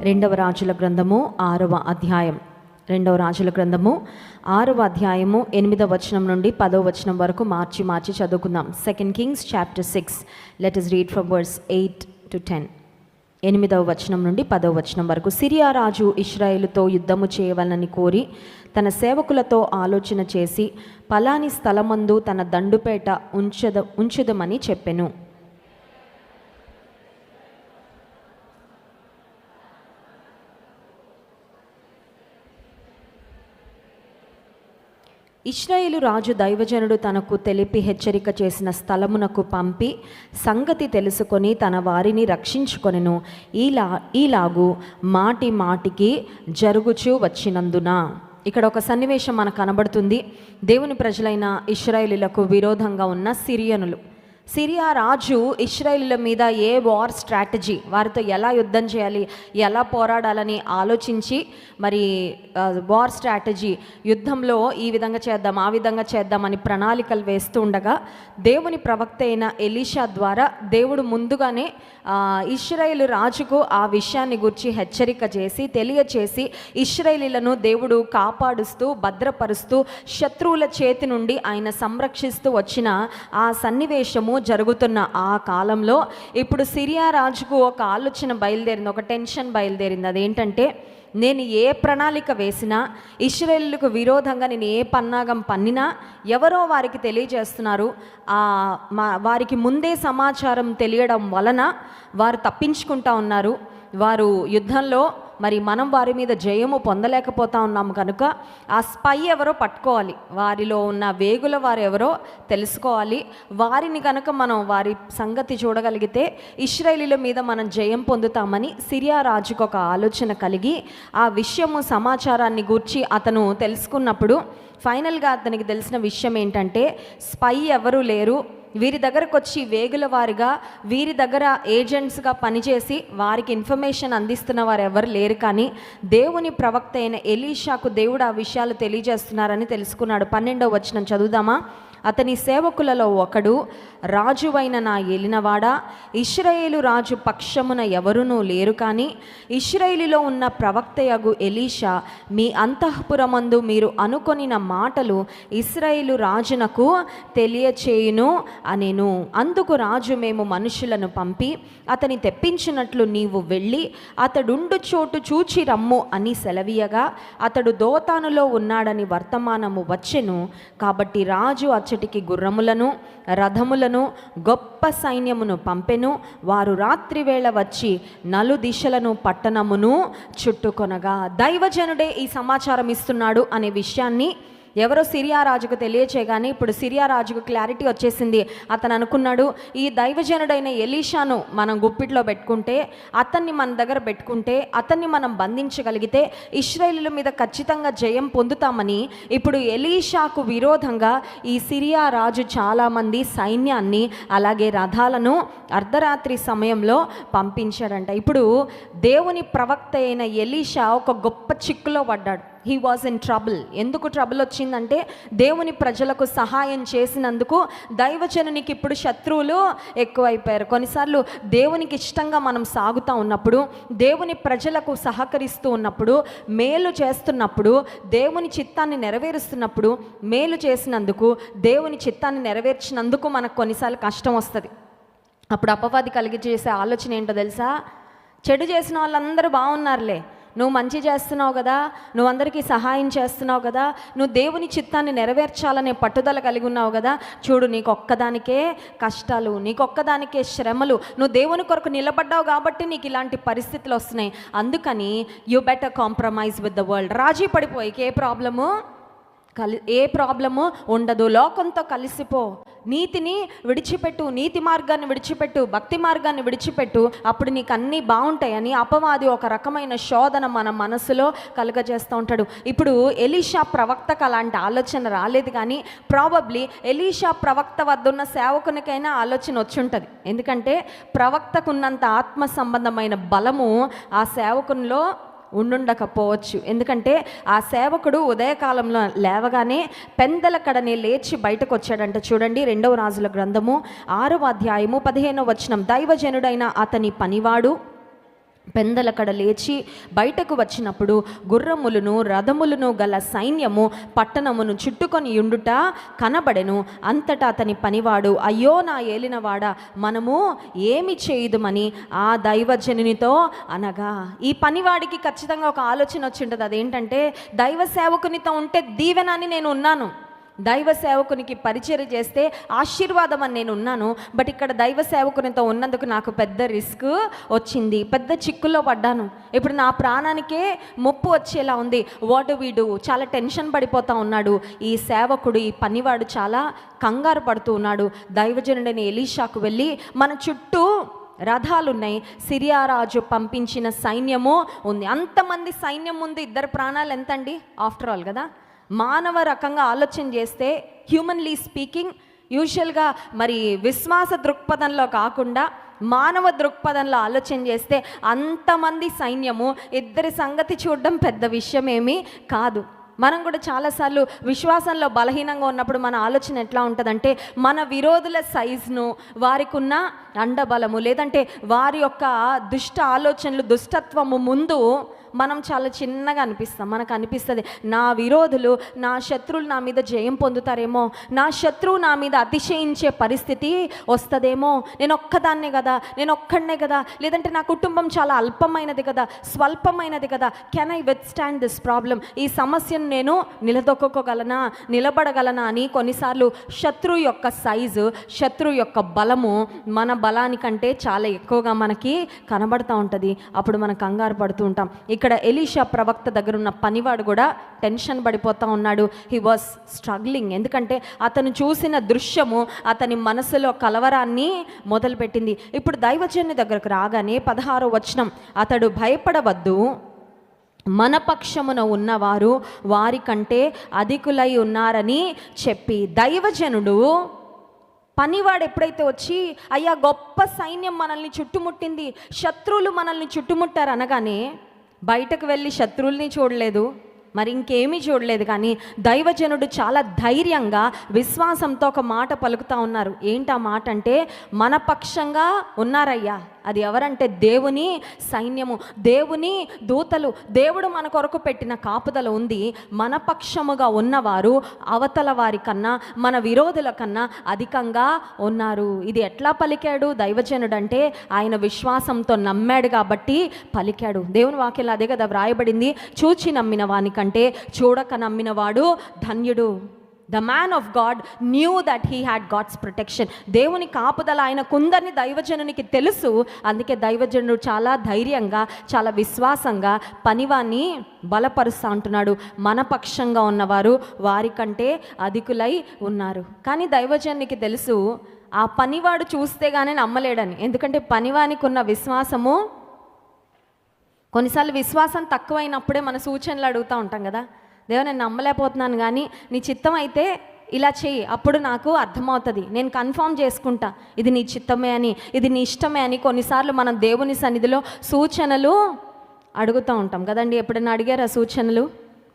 రెండవ రాజుల గ్రంథము 6వ అధ్యాయం. రెండవ రాజుల గ్రంథము 6వ అధ్యాయము 8వ వచనం నుండి 10వ వచనం వరకు మార్చి చదువుకుందాం. 2 Kings chapter 6. Let us read from verse 8 to 10. 8వ వచనం నుండి 10వ వచనం వరకు. సిరియా రాజు ఇశ్రాయేలుతో యుద్ధము చేయవలనని కోరి తన సేవకులతో ఆలోచన చేసి పలాని స్థలమందు తన దండుపేట ఉంచుదమని చెప్పెను. ఇశ్రాయేలు రాజు దైవజనుడు తనకు తెలిపి హెచ్చరిక చేసిన స్థలమునకు పంపి సంగతి తెలుసుకొని తన వారిని రక్షించుకొనెను. ఈలాగు మాటి మాటికి జరుగుచూ వచ్చినందున. ఇక్కడ ఒక సన్నివేశం మనకు కనబడుతుంది. దేవుని ప్రజలైన ఇశ్రాయేలీలకు విరోధంగా ఉన్న సిరియా రాజు ఇశ్రాయేలీల మీద ఏ వార్ స్ట్రాటజీ, వారితో ఎలా యుద్ధం చేయాలి, ఎలా పోరాడాలని ఆలోచించి మరి వార్ స్ట్రాటజీ, యుద్ధంలో ఈ విధంగా చేద్దాం ఆ విధంగా చేద్దామని ప్రణాళికలు వేస్తూ ఉండగా దేవుని ప్రవక్త అయిన ఎలీషా ద్వారా దేవుడు ముందుగానే ఇశ్రాయేలు రాజుకు ఆ విషయాన్ని గురించి హెచ్చరిక చేసి తెలియచేసి ఇశ్రాయేలీలను దేవుడు కాపాడుస్తూ భద్రపరుస్తూ శత్రువుల చేతి నుండి ఆయన సంరక్షిస్తూ వచ్చిన ఆ సన్నివేశము జరుగుతున్న ఆ కాలంలో ఇప్పుడు సిరియా రాజుకు ఒక ఆలోచన బయలుదేరింది, ఒక టెన్షన్ బయలుదేరింది. అదేంటంటే, నేను ఏ ప్రణాళిక వేసినా, ఇశ్రాయేలుకు విరోధంగా నేను ఏ పన్నాగం పన్నినా ఎవరో వారికి తెలియజేస్తున్నారు. వారికి ముందే సమాచారం తెలియడం వలన వారు తప్పించుకుంటా ఉన్నారు. వారు యుద్ధంలో మరి మనం వారి మీద జయము పొందలేకపోతా ఉన్నాము కనుక ఆ స్పై ఎవరో పట్టుకోవాలి, వారిలో ఉన్న వేగుల వారు ఎవరో తెలుసుకోవాలి. వారిని కనుక మనం వారి సంగతి చూడగలిగితే ఇశ్రాయేలీల మీద మనం జయం పొందుతామని సిరియా రాజుకు ఒక ఆలోచన కలిగి ఆ విషయము సమాచారాన్ని గూర్చి అతను తెలుసుకున్నప్పుడు ఫైనల్గా అతనికి తెలిసిన విషయం ఏంటంటే, స్పై ఎవరు లేరు, వీరి దగ్గరకు వచ్చి వేగుల వారిగా వీరి దగ్గర ఏజెంట్స్గా పనిచేసి వారికి ఇన్ఫర్మేషన్ అందిస్తున్న వారు ఎవరు లేరు, కానీ దేవుని ప్రవక్త అయిన ఎలీషాకు దేవుడు ఆ విషయాలు తెలియజేస్తున్నారని తెలుసుకున్నాడు. 12వ వచనం చదువుదామా. అతని సేవకులలో ఒకడు, రాజువైన నా ఏలినవాడా, ఇశ్రాయేలు రాజు పక్షమున ఎవరునూ లేరు, కానీ ఇశ్రాయేలులో ఉన్న ప్రవక్తయగు ఎలీషా మీ అంతఃపురమందు మీరు అనుకొనిన మాటలు ఇశ్రాయేలు రాజునకు తెలియచేయును అనెను. అందుకు రాజు, మేము మనుషులను పంపి అతని తెప్పించినట్లు నీవు వెళ్ళి అతడుండు చోటు చూచి రమ్ము అని సెలవీయగా అతడు దోతానులో ఉన్నాడని వర్తమానము వచ్చెను. కాబట్టి రాజు అచ్చటికి గుర్రములను రథములను గొప్ప సైన్యమును పంపెను. వారు రాత్రివేళ వచ్చి నలుదిశలను పట్టణమును చుట్టుకొనగా. దైవజనుడే ఈ సమాచారం ఇస్తున్నాడు అనే విషయాన్ని ఎవరో సిరియా రాజుకు తెలియచేయగానే ఇప్పుడు సిరియా రాజుకు క్లారిటీ వచ్చేసింది. అతను అనుకున్నాడు, ఈ దైవజనుడైన ఎలీషాను మనం గుప్పిట్లో పెట్టుకుంటే, అతన్ని మన దగ్గర పెట్టుకుంటే, అతన్ని మనం బంధించగలిగితే ఇశ్రాయేలీల మీద ఖచ్చితంగా జయం పొందుతామని ఇప్పుడు ఎలీషాకు విరోధంగా ఈ సిరియా రాజు చాలామంది సైన్యాన్ని అలాగే రథాలను అర్ధరాత్రి సమయంలో పంపించాడంట. ఇప్పుడు దేవుని ప్రవక్త అయిన ఎలీషా ఒక గొప్ప చిక్కులో పడ్డాడు. He was in trouble. ఎందుకు ట్రబుల్ వచ్చిందంటే, దేవుని ప్రజలకు సహాయం చేసినందుకు దైవజనునికి ఇప్పుడు శత్రువులు ఎక్కువైపోయారు. కొన్నిసార్లు దేవునికి ఇష్టంగా మనం సాగుతూ ఉన్నప్పుడు, దేవుని ప్రజలకు సహకరిస్తూ ఉన్నప్పుడు, మేలు చేస్తున్నప్పుడు, దేవుని చిత్తాన్ని నెరవేరుస్తున్నప్పుడు, మేలు చేసినందుకు దేవుని చిత్తాన్ని నెరవేర్చినందుకు మనకు కొన్నిసార్లు కష్టం వస్తుంది. అప్పుడు అపవాది కలిగి చేసే ఆలోచన ఏంటో తెలుసా? చెడు చేసిన వాళ్ళందరూ బాగున్నారులే, నువ్వు మంచి చేస్తున్నావు కదా, నువ్వు అందరికీ సహాయం చేస్తున్నావు కదా, నువ్వు దేవుని చిత్తాన్ని నెరవేర్చాలనే పట్టుదల కలిగి ఉన్నావు కదా, చూడు నీకొక్కదానికే కష్టాలు, నీకొక్కదానికే శ్రమలు, నువ్వు దేవుని కొరకు నిలబడ్డావు కాబట్టి నీకు ఇలాంటి పరిస్థితులు వస్తున్నాయి. అందుకని you better compromise with the world. రాజీ పడిపోయి ఏ ప్రాబ్లము ఉండదు, లోకంతో కలిసిపో, నీతిని విడిచిపెట్టు, నీతి మార్గాన్ని విడిచిపెట్టు, భక్తి మార్గాన్ని విడిచిపెట్టు, అప్పుడు నీకు అన్నీ బాగుంటాయని అపవాది ఒక రకమైన శోధన మన మనసులో కలుగజేస్తూ ఉంటాడు. ఇప్పుడు ఎలీషా ప్రవక్తకు అలాంటి ఆలోచన రాలేదు, కానీ ప్రాబబ్లీ ఎలీషా ప్రవక్త వద్ద ఉన్న సేవకునికైనా ఆలోచన వచ్చి ఉంటుంది. ఎందుకంటే ప్రవక్తకున్నంత ఆత్మ సంబంధమైన బలము ఆ సేవకునిలో ఉండుండకపోవచ్చు. ఎందుకంటే ఆ సేవకుడు ఉదయకాలంలో లేవగానే పెందల కడనే లేచి బయటకు వచ్చాడంట. చూడండి, 2వ రాజుల గ్రంథము 6వ అధ్యాయము 15వ వచనం. దైవజనుడైన అతని పనివాడు పెందలకడ లేచి బయటకు వచ్చినప్పుడు గుర్రములను రథములను గల సైన్యము పట్టణమును చుట్టుకొని యుండుట కనబడెను. అంతటా అతని పనివాడు, అయ్యో నా ఏలినవాడ, మనము ఏమి చేయుదుమని ఆ దైవజనునితో అనగా, ఈ పనివాడికి ఖచ్చితంగా ఒక ఆలోచన వచ్చి ఉంటుంది. అదేంటంటే, దైవ సేవకునితో ఉంటే దీవెనని నేను ఉన్నాను, దైవ సేవకునికి పరిచర్య చేస్తే ఆశీర్వాదం అని నేను ఉన్నాను. బట్ ఇక్కడ దైవ సేవకునితో ఉన్నందుకు నాకు పెద్ద రిస్క్ వచ్చింది, పెద్ద చిక్కుల్లో పడ్డాను. ఇప్పుడు నా ప్రాణానికే ముప్పు వచ్చేలా ఉంది. What we do? చాలా టెన్షన్ పడిపోతూ ఉన్నాడు ఈ సేవకుడు, ఈ పనివాడు చాలా కంగారు పడుతూ ఉన్నాడు. దైవజనుడైన ఎలీషాకు వెళ్ళి, మన చుట్టూ రథాలున్నాయి, సిరియా రాజు పంపించిన సైన్యము ఉంది. అంతమంది సైన్యం ముందు ఇద్దరు ప్రాణాలు ఎంతండి? ఆఫ్టర్ ఆల్ కదా, మానవ రకంగా ఆలోచన చేస్తే, హ్యూమన్లీ స్పీకింగ్, యూజువల్గా మరి విశ్వాస దృక్పథంలో కాకుండా మానవ దృక్పథంలో ఆలోచన చేస్తే అంతమంది సైన్యము, ఇద్దరి సంగతి చూడడం పెద్ద విషయమేమీ కాదు. మనం కూడా చాలాసార్లు విశ్వాసంలో బలహీనంగా ఉన్నప్పుడు మన ఆలోచన ఎట్లా ఉంటుందంటే, మన విరోధుల సైజును, వారికి ఉన్న అండబలము, లేదంటే వారి యొక్క దుష్ట ఆలోచనలు, దుష్టత్వము ముందు మనం చాలా చిన్నగా అనిపిస్తాం. మనకు అనిపిస్తుంది, నా విరోధులు, నా శత్రువులు నా మీద జయం పొందుతారేమో, నా శత్రువు నా మీద అతిశయించే పరిస్థితి వస్తుందేమో, నేను ఒక్కదాన్నే కదా, నేను ఒక్కడనే కదా, లేదంటే నా కుటుంబం చాలా అల్పమైనది కదా, స్వల్పమైనది కదా, can I with stand this problem? ఈ సమస్యను నేను నిలదొక్కుకోగలనా, నిలబడగలనా అని కొన్నిసార్లు శత్రువు యొక్క సైజు, శత్రువు యొక్క బలము మన బలానికంటే చాలా ఎక్కువగా మనకి కనబడుతూ ఉంటుంది. అప్పుడు మనం కంగారు పడుతూ ఉంటాం. ఇక్కడ ఎలీషా ప్రవక్త దగ్గర ఉన్న పనివాడు కూడా టెన్షన్ పడిపోతూ ఉన్నాడు. He was struggling. ఎందుకంటే అతను చూసిన దృశ్యము అతని మనసులో కలవరాన్ని మొదలుపెట్టింది. ఇప్పుడు దైవజనుని దగ్గరకు రాగానే 16వ వచనం, అతడు భయపడవద్దు, మన పక్షమున ఉన్నవారు వారి కంటే అధికులై ఉన్నారని చెప్పి, దైవజనుడు పనివాడు ఎప్పుడైతే వచ్చి, అయ్యా గొప్ప సైన్యం మనల్ని చుట్టుముట్టింది, శత్రువులు మనల్ని చుట్టుముట్టారు అనగానే బయటకు వెళ్ళి శత్రువుల్ని చూడలేదు, మరి ఇంకేమీ చూడలేదు. కానీ దైవజనుడు చాలా ధైర్యంగా విశ్వాసంతో ఒక మాట పలుకుతూ ఉన్నారు. ఏంటి ఆ మాట అంటే, మన పక్షంగా ఉన్నారయ్యా. అది ఎవరంటే దేవుని సైన్యము, దేవుని దూతలు, దేవుడు మన కొరకు పెట్టిన కాపుదల ఉంది. మన పక్షముగా ఉన్నవారు అవతల వారి కన్నా, మన విరోధుల కన్నా అధికంగా ఉన్నారు. ఇది ఎట్లా పలికాడు దైవజనుడు అంటే, ఆయన విశ్వాసంతో నమ్మాడు కాబట్టి పలికాడు. దేవుని వాక్యాలు అదే కదా వ్రాయబడింది, చూచి నమ్మిన వానికంటే చూడక నమ్మినవాడు ధన్యుడు. The man of God knew that he had God's protection. దేవుని కాపుదల ఆయనకుందని దైవజనునికి తెలుసు. అందుకే దైవజనుడు చాలా ధైర్యంగా, చాలా విశ్వాసంగా పనివాన్ని బలపరుస్తూ అంటున్నాడు, మన పక్షంగా ఉన్నవారు వారికంటే అధికులై ఉన్నారు. కానీ దైవజనునికి తెలుసు, ఆ పనివాడు చూస్తే కానీ నమ్మలేడని. ఎందుకంటే పనివానికి ఉన్న విశ్వాసము, కొన్నిసార్లు విశ్వాసం తక్కువైనప్పుడే మన సూచనలు అడుగుతూ ఉంటాం కదా, దేవా నేను నమ్మలేకపోతున్నాను, కానీ నీ చిత్తం అయితే ఇలా చెయ్యి, అప్పుడు నాకు అర్థమవుతుంది, నేను కన్ఫర్మ్ చేసుకుంటా ఇది నీ చిత్తమే అని, ఇది నీ ఇష్టమే అని. కొన్నిసార్లు మనం దేవుని సన్నిధిలో సూచనలు అడుగుతూ ఉంటాం కదండి. ఎప్పుడైనా అడిగారా సూచనలు?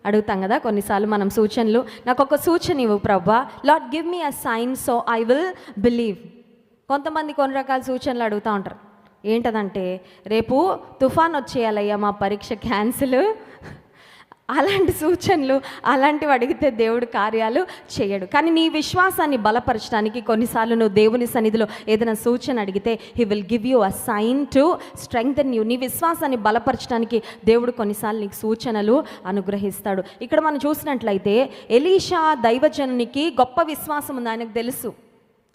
అడుగుతాం కదా కొన్నిసార్లు మనం సూచనలు. నాకు ఒక సూచన ఇవ్వు ప్రభువా, Lord give me a sign so I will believe. కొంతమంది కొన్ని రకాల సూచనలు అడుగుతూ ఉంటారు. ఏంటదంటే, రేపు తుఫాన్ వచ్చేయాలయ్యా, మా పరీక్ష క్యాన్సిల్. అలాంటి సూచనలు, అలాంటివి అడిగితే దేవుడు కార్యాలు చేయడు. కానీ నీ విశ్వాసాన్ని బలపరచడానికి కొన్నిసార్లు నువ్వు దేవుని సన్నిధిలో ఏదైనా సూచన అడిగితే he will give you a sign to strengthen you. నీ విశ్వాసాన్ని బలపరచడానికి దేవుడు కొన్నిసార్లు నీకు సూచనలు అనుగ్రహిస్తాడు. ఇక్కడ మనం చూసినట్లయితే ఎలీషా దైవజనునికి గొప్ప విశ్వాసం ఉంది, ఆయనకు తెలుసు.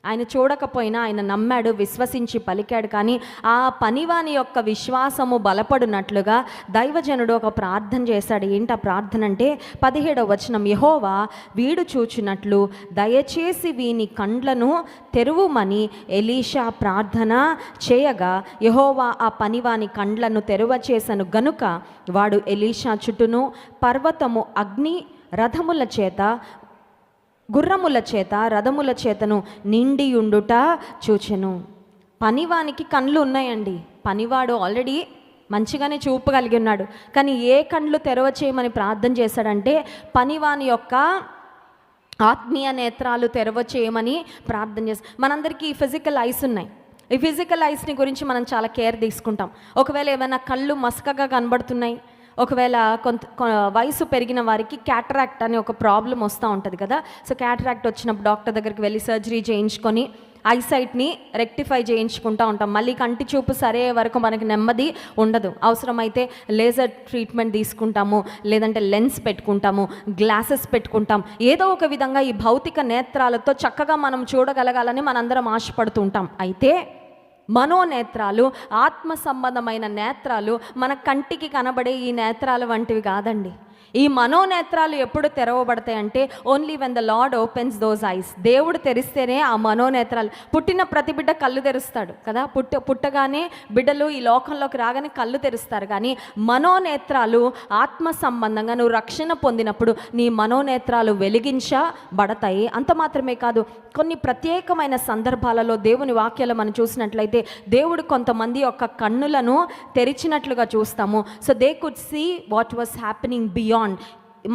ఆయన చూడకపోయినా ఆయన నమ్మాడు, విశ్వసించి పలికాడు. కానీ ఆ పనివాని యొక్క విశ్వాసము బలపడినట్లుగా దైవజనుడు ఒక ప్రార్థన చేశాడు. ఏంటి ఆ ప్రార్థన అంటే 17వ వచనం, యెహోవా వీడు చూచినట్లు దయచేసి వీని కండ్లను తెరువుమని ఎలీషా ప్రార్థన చేయగా, యెహోవా ఆ పనివాని కండ్లను తెరువచేసను గనుక వాడు ఎలీషా చుట్టూను పర్వతము అగ్ని రథముల చేత, గుర్రముల చేత, రథముల చేతను నిండియుండుట చూచెను. పనివానికి కళ్ళు ఉన్నాయండి. పనివాడు ఆల్రెడీ మంచిగానే చూపగలిగి ఉన్నాడు. కానీ ఏ కండ్లు తెరవ చేయమని ప్రార్థన చేశాడంటే, పనివాని యొక్క ఆత్మీయ నేత్రాలు తెరవ చేయమని ప్రార్థన చేస్తాడు. మనందరికీ ఫిజికల్ ఐస్ ఉన్నాయి. ఈ ఫిజికల్ ఐస్ని గురించి మనం చాలా కేర్ తీసుకుంటాం. ఒకవేళ ఏమైనా కళ్ళు మసకగా కనబడుతున్నాయి, ఒకవేళ వయసు పెరిగిన వారికి క్యాటరాక్ట్ అనే ఒక ప్రాబ్లం వస్తూ ఉంటుంది కదా. సో క్యాటరాక్ట్ వచ్చినప్పుడు డాక్టర్ దగ్గరికి వెళ్ళి సర్జరీ చేయించుకొని ఐసైట్ని రెక్టిఫై చేయించుకుంటూ ఉంటాం. మళ్ళీ కంటి చూపు సరే వరకు మనకి నెమ్మది ఉండదు. అవసరమైతే లేజర్ ట్రీట్మెంట్ తీసుకుంటాము, లేదంటే లెన్స్ పెట్టుకుంటాము, గ్లాసెస్ పెట్టుకుంటాం. ఏదో ఒక విధంగా ఈ భౌతిక నేత్రాలతో చక్కగా మనం చూడగలగాలని మనందరం ఆశపడుతూ ఉంటాం. అయితే మనోనేత్రాలు, ఆత్మ సంబంధమైన నేత్రాలు మన కంటికి కనబడే ఈ నేత్రాలు వంటివి కాదండి. ఈ మనోనేత్రాలు ఎప్పుడు తెరవబడతాయంటే only when the lord opens those eyes. దేవుడు తెరిస్తేనే ఆ మనోనేత్రాలు. పుట్టిన ప్రతి బిడ్డ కళ్ళు తెరుస్తాడు కదా, పుట్టగానే బిడ్డలు ఈ లోకంలోకి రాగానే కళ్ళు తెరుస్తారు. కానీ మనోనేత్రాలు ఆత్మ సంబంధంగా నువ్వు రక్షణ పొందినప్పుడు నీ మనోనేత్రాలు వెలిగించబడతాయి. అంత మాత్రమే కాదు, కొన్ని ప్రత్యేకమైన సందర్భాలలో దేవుని వాక్యాలు మనం చూసినట్లయితే దేవుడు కొంతమంది యొక్క కన్నులను తెరిచినట్లుగా చూస్తాము. So they could see what was happening beyond.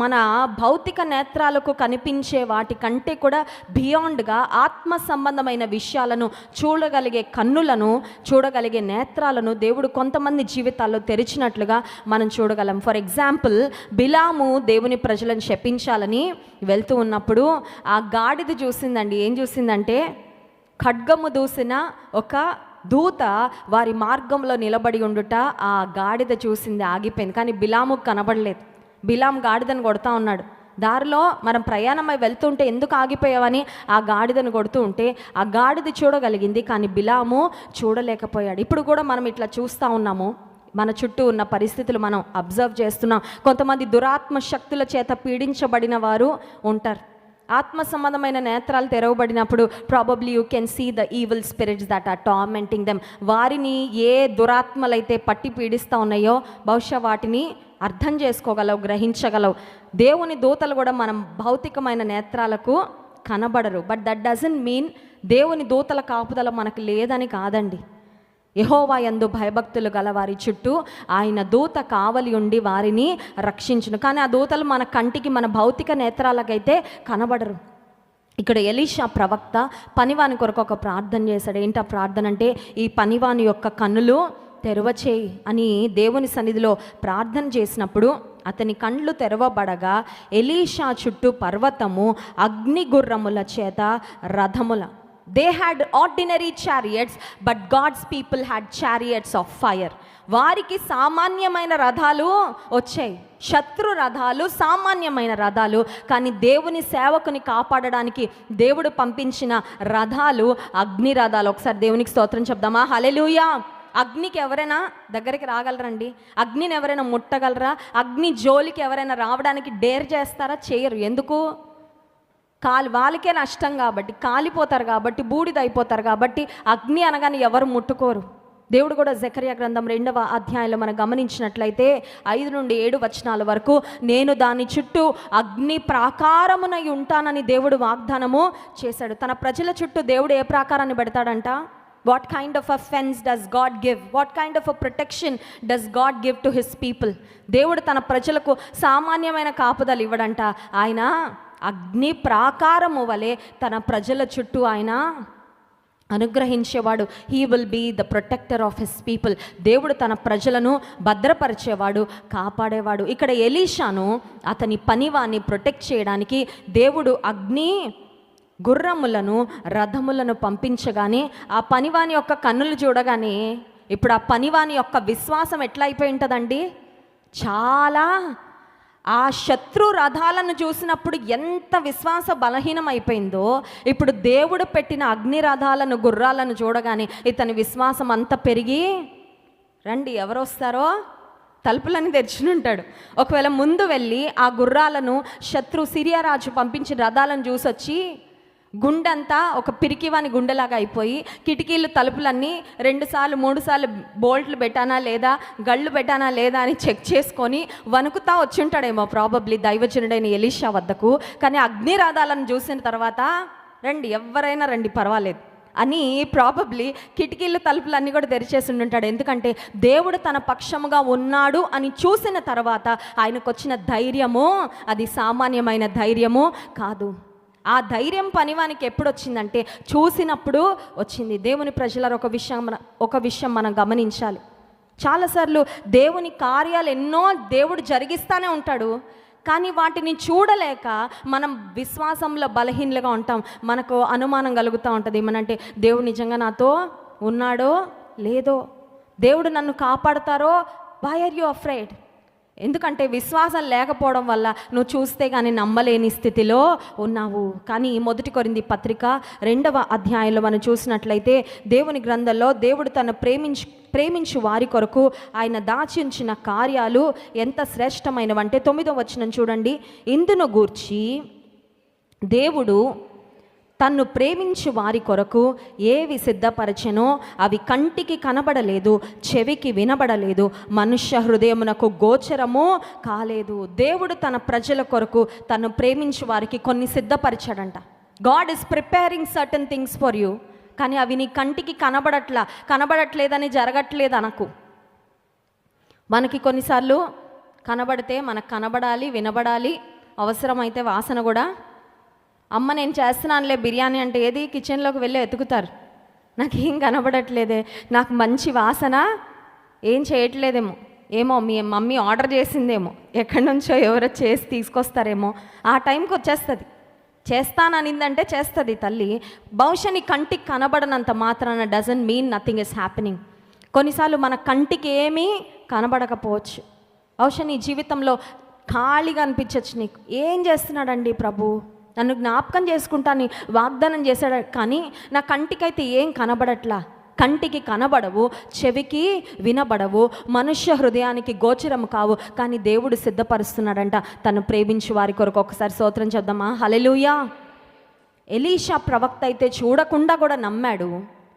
మన భౌతిక నేత్రాలకు కనిపించే వాటి కంటే కూడా బియాండ్గా ఆత్మ సంబంధమైన విషయాలను చూడగలిగే కన్నులను, చూడగలిగే నేత్రాలను దేవుడు కొంతమంది జీవితాల్లో తెరిచినట్లుగా మనం చూడగలం. ఫర్ ఎగ్జాంపుల్, బిలాము దేవుని ప్రజలను శపించాలని వెళ్తూ ఉన్నప్పుడు ఆ గాడిద చూసిందండి. ఏం చూసిందంటే ఖడ్గము దూసిన ఒక దూత వారి మార్గంలో నిలబడి ఉండుట ఆ గాడిద చూసింది, ఆగిపోయింది. కానీ బిలాముకు కనబడలేదు. బిలాం గాడిదను కొడతా ఉన్నాడు. దారిలో మనం ప్రయాణమై వెళ్తుంటే ఎందుకు ఆగిపోయావని ఆ గాడిదను కొడుతూ ఉంటే ఆ గాడిద చూడగలిగింది, కానీ బిలాము చూడలేకపోయాడు. ఇప్పుడు కూడా మనం ఇట్లా చూస్తూ ఉన్నాము. మన చుట్టూ ఉన్న పరిస్థితులు మనం అబ్జర్వ్ చేస్తున్నాం. కొంతమంది దురాత్మ శక్తుల చేత పీడించబడిన వారు ఉంటారు. ఆత్మ సంబంధమైన నేత్రాలు తెరవబడినప్పుడు probably you can see the evil spirits that are tormenting them. వారిని ఏ దురాత్మలైతే పట్టి పీడిస్తూ ఉన్నాయో బహుశా వాటిని అర్థం చేసుకోగలవు, గ్రహించగలవు. దేవుని దూతలు కూడా మనం భౌతికమైన నేత్రాలకు కనబడరు. బట్ దట్ డజంట్ మీన్ దేవుని దూతల కాపుదల మనకు లేదని కాదండి. యెహోవా యందు భయభక్తులు గల వారి చుట్టూ ఆయన దూత కావలి ఉండి వారిని రక్షించును. కానీ ఆ దూతలు మన కంటికి, మన భౌతిక నేత్రాలకైతే కనబడరు. ఇక్కడ ఎలీషా ప్రవక్త పనివాని కొరకు ఒక ప్రార్థన చేశాడు. ఏంటి ఆ ప్రార్థన అంటే, ఈ పనివాని యొక్క కన్నులు తెరవచేయి అని దేవుని సన్నిధిలో ప్రార్థన చేసినప్పుడు అతని కండ్లు తెరవబడగా ఎలీషా చుట్టూ పర్వతము, అగ్ని గుర్రముల చేత రథముల. They had ordinary chariots, but God's people had chariots of fire. వారికి సామాన్యమైన రథాలు వచ్చాయి, శత్రు రథాలు, సామాన్యమైన రథాలు. కానీ దేవుని సేవకుని కాపాడడానికి దేవుడు పంపించిన రథాలు అగ్ని రథాలు. ఒకసారి దేవునికి స్తోత్రం చెప్దామా? హల్లెలూయా. అగ్నికి ఎవరైనా దగ్గరికి రాగలరండి? అగ్నిని ఎవరైనా ముట్టగలరా? అగ్ని జోలికి ఎవరైనా రావడానికి డేర్ చేస్తారా? చేయరు. ఎందుకు? వాళ్ళకే నష్టం కాబట్టి, కాలిపోతారు కాబట్టి, బూడిదైపోతారు కాబట్టి అగ్ని అనగానే ఎవరు ముట్టుకోరు. దేవుడు కూడా జెకర్యా గ్రంథం 2వ అధ్యాయంలో మనం గమనించినట్లయితే 5 నుండి 7 వచనాల వరకు నేను దాని చుట్టూ అగ్ని ప్రాకారమునై ఉంటానని దేవుడు వాగ్దానము చేశాడు. తన ప్రజల చుట్టూ దేవుడు ఏ ప్రాకారాన్ని పెడతాడంట? What kind of a fence does God give? What kind of a protection does God give to his people? దేవుడు తన ప్రజలకు సామాన్యమైన కాపుదలు ఇవ్వడంట. ఆయన అగ్ని ప్రాకారము వలె తన ప్రజల చుట్టూ ఆయన అనుగ్రహించేవాడు. He will be the protector of his people. దేవుడు తన ప్రజలను భద్రపరిచేవాడు, కాపాడేవాడు. ఇక్కడ ఎలీషాను, అతని పనివాన్ని ప్రొటెక్ట్ చేయడానికి దేవుడు అగ్ని గుర్రములను, రథములను పంపించగానే ఆ పనివాని యొక్క కన్నులు చూడగానే ఇప్పుడు ఆ పనివాని యొక్క విశ్వాసం ఎట్లా అయిపోయి ఉంటుందండి? చాలా ఆ శత్రు రథాలను చూసినప్పుడు ఎంత విశ్వాస బలహీనం అయిపోయిందో, ఇప్పుడు దేవుడు పెట్టిన అగ్ని రథాలను, గుర్రాలను చూడగానే ఇతని విశ్వాసం అంతా పెరిగి, రండి ఎవరు వస్తారో తలుపులని తెరిచినుంటాడు. ఒకవేళ ముందు వెళ్ళి ఆ గుర్రాలను శత్రు సిరియా రాజు పంపించిన రథాలను చూసొచ్చి గుండెంతా ఒక పిరికివాని గుండెలాగా అయిపోయి, కిటికీలు తలుపులన్నీ 2 సార్లు 3 సార్లు బోల్ట్లు పెట్టానా లేదా, గళ్ళు పెట్టానా లేదా అని చెక్ చేసుకొని వణుకుతా వచ్చుంటాడేమో ప్రాబబ్లీ దైవజనుడైన ఎలీషా వద్దకు. కానీ అగ్ని రథాలను చూసిన తర్వాత రండి ఎవరైనా రండి పర్వాలేదు అని ప్రాబబ్లీ కిటికీలు తలుపులన్నీ కూడా తెరిచేసి ఉంటాడు. ఎందుకంటే దేవుడు తన పక్షముగా ఉన్నాడు అని చూసిన తర్వాత ఆయనకు వచ్చిన ధైర్యము అది సామాన్యమైన ధైర్యము కాదు. ఆ ధైర్యం పనివానికి ఎప్పుడు వచ్చిందంటే చూసినప్పుడు వచ్చింది. దేవుని ప్రజల ఒక విషయం మనం గమనించాలి. చాలాసార్లు దేవుని కార్యాలు ఎన్నో దేవుడు జరిగిస్తూనే ఉంటాడు, కానీ వాటిని చూడలేక మనం విశ్వాసంలో బలహీనలుగా ఉంటాం. మనకు అనుమానం కలుగుతూ ఉంటుంది, ఏమనంటే దేవుడు నిజంగా నాతో ఉన్నాడో లేదో, దేవుడు నన్ను కాపాడతారో. Why are you afraid? ఎందుకంటే విశ్వాసం లేకపోవడం వల్ల నువ్వు చూస్తే కానీ నమ్మలేని స్థితిలో ఉన్నావు. కానీ 1 కొరింథీ పత్రిక 2వ అధ్యాయంలో మనం చూసినట్లయితే దేవుని గ్రంథంలో దేవుడు తను ప్రేమించు వారి కొరకు ఆయన దాచి ఉంచిన కార్యాలు ఎంత శ్రేష్టమైనవంటే 9వ వచనం చూడండి. ఇందును గూర్చి దేవుడు తన్ను ప్రేమించు వారి కొరకు ఏవి సిద్ధపరచెనో అవి కంటికి కనబడలేదు, చెవికి వినబడలేదు, మనుష్య హృదయమునకు గోచరము కాలేదు. దేవుడు తన ప్రజల కొరకు తను ప్రేమించు వారికి కొన్ని సిద్ధపరిచాడంట. God is preparing certain things for you. కానీ అవి నీ కంటికి కనబడట్లేదని జరగట్లేదు అనకు. మనకి కొన్నిసార్లు కనబడితే మనకు కనబడాలి, వినబడాలి, అవసరమైతే వాసన కూడా. అమ్మ నేను చేస్తున్నానులే బిర్యానీ అంటే ఏది కిచెన్లోకి వెళ్ళి వెతుకుతారు, నాకేం కనబడట్లేదే, నాకు మంచి వాసన ఏం చేయట్లేదేమో, ఏమో మీ మమ్మీ ఆర్డర్ చేసిందేమో, ఎక్కడి నుంచో ఎవరో చేసి తీసుకొస్తారేమో, ఆ టైంకి వచ్చేస్తుంది. చేస్తాననిందంటే చేస్తుంది తల్లి. బహుశా నీ కంటికి కనబడనంత మాత్రాన doesn't mean nothing is happening. కొన్నిసార్లు మన కంటికి ఏమీ కనబడకపోవచ్చు. బహుశా నీ జీవితంలో ఖాళీగా అనిపించవచ్చు, నీకు ఏం చేస్తున్నాడండి ప్రభు, నన్ను జ్ఞాపకం చేసుకుంటాను వాగ్దానం చేశాడు, కానీ నా కంటికైతే ఏం కనబడట్లా. కంటికి కనబడవు, చెవికి వినబడవు, మనుష్య హృదయానికి గోచరం కావు, కానీ దేవుడు సిద్ధపరుస్తున్నాడంట తను ప్రేమించు వారి కొరకు. ఒకసారి స్తోత్రం చెప్దామా? హల్లెలూయా. ఎలీషా ప్రవక్త అయితే చూడకుండా కూడా నమ్మాడు,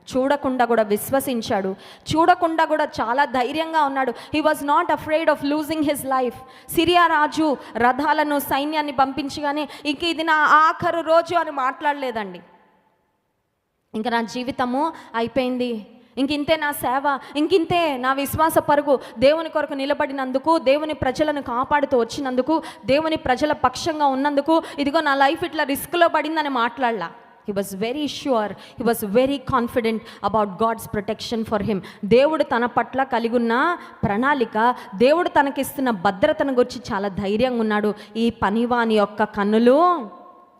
చూడకుండా కూడా విశ్వసించాడు, చూడకుండా కూడా చాలా ధైర్యంగా ఉన్నాడు. He was not afraid of losing his life. Syria రాజు రథాలను సైన్యాన్ని పంపించగానే ఇంక ఇది నా ఆఖరు రోజు అని మాట్లాడలేదండి. ఇంకా నా జీవితము అయిపోయింది, ఇంకింతే నా సేవ, ఇంకింతే నా విశ్వాస పరుగు, దేవుని కొరకు నిలబడినందుకు, దేవుని ప్రజలను కాపాడుతూ వచ్చినందుకు, దేవుని ప్రజల పక్షంగా ఉన్నందుకు, ఇదిగో నా లైఫ్ ఇట్లా రిస్క్లో పడిందని మాట్లాడలా. He was very sure, he was very confident about God's protection for him. దేవుడు తన పట్ల కలిగి ఉన్న ప్రణాళిక, దేవుడు తనకిస్తున్న భద్రతను గురించి చాలా ధైర్యంగా ఉన్నాడు. ఈ పనివాని యొక్క కన్నులు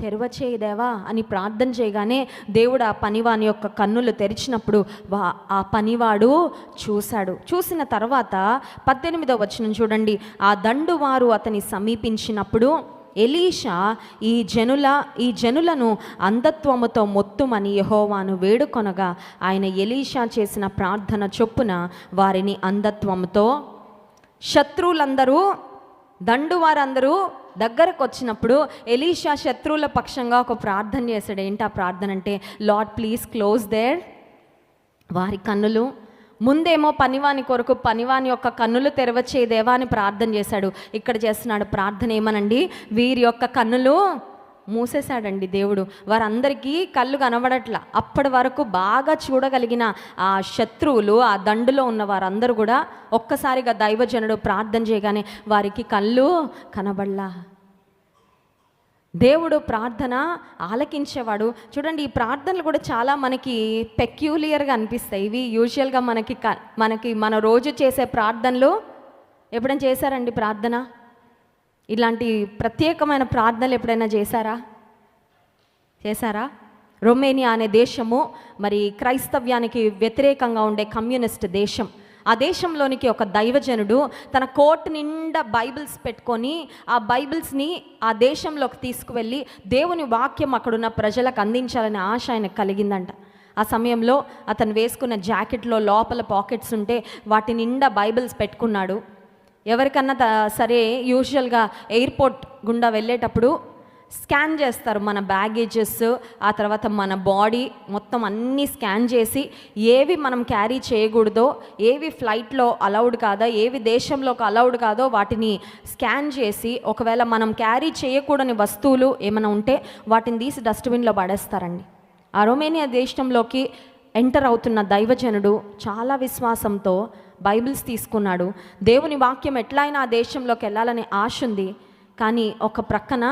తెరవచేయదేవా అని ప్రార్థన చేయగానే దేవుడు ఆ పనివాని యొక్క కన్నులు తెరిచినప్పుడు ఆ పనివాడు చూశాడు. చూసిన తర్వాత 18వ వచనం చూడండి. ఆ దండువారు అతని సమీపించినప్పుడు ఎలీషా ఈ జనులను అంధత్వముతో మొత్తుమని యెహోవాను వేడుకొనగా ఆయన ఎలీషా చేసిన ప్రార్థన చొప్పున వారిని అంధత్వముతో, శత్రువులందరూ దండువారందరూ దగ్గరకు వచ్చినప్పుడు ఎలీషా శత్రువుల పక్షంగా ఒక ప్రార్థన చేశాడు. ఏంటి ఆ ప్రార్థన అంటే, లార్డ్ ప్లీజ్ క్లోజ్ దేర్ వారి కన్నులు. ముందేమో పనివాని కొరకు పనివాని యొక్క కన్నులు తెరవచేదేవా అని ప్రార్థన చేశాడు. ఇక్కడ చేస్తున్నాడు ప్రార్థన ఏమనండి, వీరి యొక్క కన్నులు మూసేశాడండి దేవుడు. వారందరికీ కళ్ళు కనబడట్లా. అప్పటి వరకు బాగా చూడగలిగిన ఆ శత్రువులు, ఆ దండులో ఉన్న వారందరూ కూడా ఒక్కసారిగా దైవజనుడు ప్రార్థన చేయగానే వారికి కళ్ళు కనబడలా. దేవుడు ప్రార్థన ఆలకించేవాడు. చూడండి, ఈ ప్రార్థనలు కూడా చాలా మనకి పెక్యూలియర్గా అనిపిస్తాయి. ఇవి యూజువల్గా మనకి మన రోజు చేసే ప్రార్థనలు ఎప్పుడైనా చేశారండి? ప్రార్థన ఇలాంటి ప్రత్యేకమైన ప్రార్థనలు ఎప్పుడైనా చేశారా? రొమేనియా అనే దేశము మరి క్రైస్తవ్యానికి వ్యతిరేకంగా ఉండే కమ్యూనిస్ట్ దేశం. ఆ దేశంలోనికి ఒక దైవజనుడు తన కోట్ నిండా బైబిల్స్ పెట్టుకొని ఆ బైబిల్స్ని ఆ దేశంలోకి తీసుకువెళ్ళి దేవుని వాక్యం అక్కడున్న ప్రజలకు అందించాలనే ఆశ ఆయనకు కలిగిందంట. ఆ సమయంలో అతను వేసుకున్న జాకెట్లో లోపల పాకెట్స్ ఉంటే వాటి నిండా బైబిల్స్ పెట్టుకున్నాడు. ఎవరికన్నా సరే యూజువల్గా ఎయిర్పోర్ట్ గుండా వెళ్ళేటప్పుడు స్కాన్ చేస్తారు మన బ్యాగేజెస్, ఆ తర్వాత మన బాడీ మొత్తం అన్నీ స్కాన్ చేసి ఏవి మనం క్యారీ చేయకూడదో, ఏవి ఫ్లైట్లో అలౌడ్ కాదో, ఏవి దేశంలోకి అలౌడ్ కాదో వాటిని స్కాన్ చేసి ఒకవేళ మనం క్యారీ చేయకూడని వస్తువులు ఏమైనా ఉంటే వాటిని తీసి డస్ట్బిన్లో పడేస్తారండి. ఆ రొమేనియా దేశంలోకి ఎంటర్ అవుతున్న దైవజనుడు చాలా విశ్వాసంతో బైబిల్స్ తీసుకున్నాడు. దేవుని వాక్యం ఎట్లయినా ఆ దేశంలోకి వెళ్ళాలనే ఆశ ఉంది. కానీ ఒక ప్రక్కన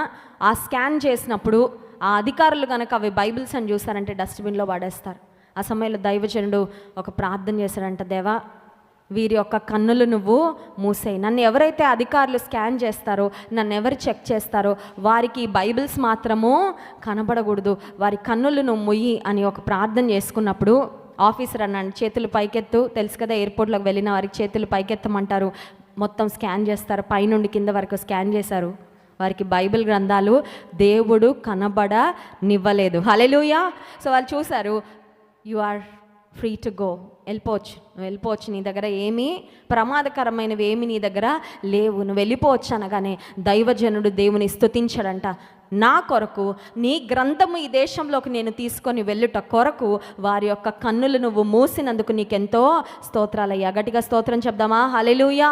ఆ స్కాన్ చేసినప్పుడు ఆ అధికారులు కనుక అవి బైబిల్స్ అని చూసారంటే డస్ట్బిన్లో పడేస్తారు. ఆ సమయంలో దైవజనుడు ఒక ప్రార్థన చేశాడంట, దేవా వీరి యొక్క కన్నులు నువ్వు మూసేయి. నన్ను ఎవరైతే అధికారులు స్కాన్ చేస్తారో, నన్ను ఎవరు చెక్ చేస్తారో వారికి ఈ బైబిల్స్ మాత్రము కనబడకూడదు, వారి కన్నులు నువ్వు ముయ్యి అని ఒక ప్రార్థన చేసుకున్నప్పుడు ఆఫీసర్ అన్నాడు, చేతులు పైకెత్తు. తెలుసు కదా, ఎయిర్పోర్ట్లోకి వెళ్ళిన వారికి చేతులు పైకెత్తమంటారు. మొత్తం స్కాన్ చేస్తారు, పైనుండి కింద వరకు స్కాన్ చేశారు. వారికి బైబిల్ గ్రంథాలు దేవుడు కనబడనివ్వలేదు. హల్లెలూయా. సో వాళ్ళు చూశారు, you are free to go, వెళ్ళిపోవచ్చు, నువ్వు వెళ్ళిపోవచ్చు, నీ దగ్గర ఏమీ ప్రమాదకరమైనవి ఏమి నీ దగ్గర లేవు, నువ్వు వెళ్ళిపోవచ్చు అనగానే దైవజనుడు దేవుని స్తుతించాడంట, నా కొరకు నీ గ్రంథము ఈ దేశంలోకి నేను తీసుకొని వెళ్ళుట కొరకు వారి యొక్క కన్నులు నువ్వు మూసినందుకు నీకెంతో స్తోత్రాలయ్యా. గట్టిగా స్తోత్రం చెప్దామా? హల్లెలూయా.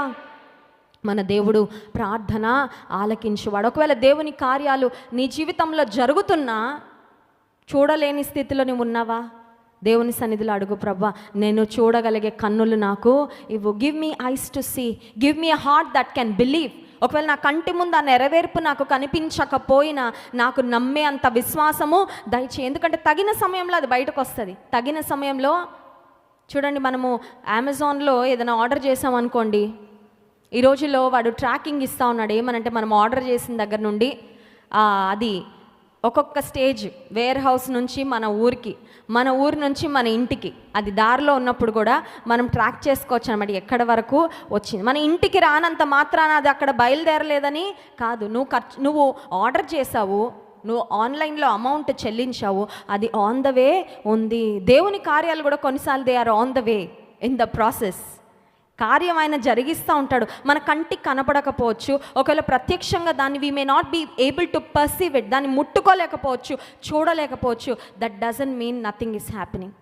మన దేవుడు ప్రార్థన ఆలకించువాడు. ఒకవేళ దేవుని కార్యాలు నీ జీవితంలో జరుగుతున్నా చూడలేని స్థితిలో నువ్వు ఉన్నావా? దేవుని సన్నిధిలో అడుగు, ప్రభా నేను చూడగలిగే కన్నులు నాకు ఇవ్వు. Give me eyes to see, give me a heart that can believe. ఒకవేళ నా కంటి ముందు ఆ నెరవేర్పు నాకు కనిపించకపోయినా నాకు నమ్మే అంత విశ్వాసము దయచేయి. ఎందుకంటే తగిన సమయంలో అది బయటకు వస్తుంది. తగిన సమయంలో చూడండి, మనము అమెజాన్లో ఏదైనా ఆర్డర్ చేసామనుకోండి, ఈ రోజుల్లో వాడు ట్రాకింగ్ ఇస్తూ ఉన్నాడు. ఏమనంటే మనం ఆర్డర్ చేసిన దగ్గర నుండి అది ఒక్కొక్క స్టేజ్, వేర్ హౌస్ నుంచి మన ఊరికి, మన ఊరి నుంచి మన ఇంటికి, అది దారిలో ఉన్నప్పుడు కూడా మనం ట్రాక్ చేసుకోవచ్చు అన్నమాట, ఎక్కడ వరకు వచ్చింది. మన ఇంటికి రానంత మాత్రాన అది అక్కడ బయలుదేరలేదని కాదు. నువ్వు ఆర్డర్ చేసావు, నువ్వు ఆన్లైన్లో అమౌంట్ చెల్లించావు, అది ఆన్ ద వే ఉంది. దేవుని కార్యాలు కూడా కొన్నిసార్లు they are on the way, in the process. కార్యం ఆయన జరిగిస్తూ ఉంటాడు. మన కంటికి కనపడకపోవచ్చు, ఒకవేళ ప్రత్యక్షంగా దాన్ని we may not be able to perceive it, దాన్ని ముట్టుకోలేకపోవచ్చు, చూడలేకపోవచ్చు. That doesn't mean nothing is happening.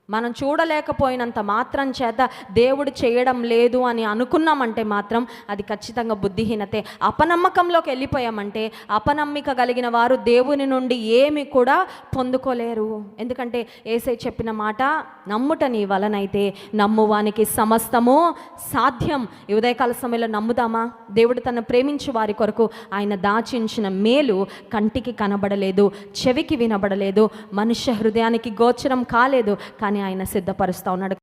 మనం చూడలేకపోయినంత మాత్రం చేత దేవుడు చేయడం లేదు అని అనుకున్నామంటే మాత్రం అది ఖచ్చితంగా బుద్ధిహీనతే. అపనమ్మకంలోకి వెళ్ళిపోయామంటే అపనమ్మిక కలిగిన వారు దేవుని నుండి ఏమి కూడా పొందుకోలేరు. ఎందుకంటే యేసయ్య చెప్పిన మాట, నమ్ముట నీ వలనైతే నమ్మువానికి సమస్తము సాధ్యం. ఈ ఉదయకాల సమయంలో నమ్ముదామా? దేవుడు తను ప్రేమించు వారి కొరకు ఆయన దాచించిన మేలు కంటికి కనబడలేదు, చెవికి వినబడలేదు, మనుష్య హృదయానికి గోచరం కాలేదు, కానీ ఆయన సిద్ధపరుస్తూ ఉన్నాడు.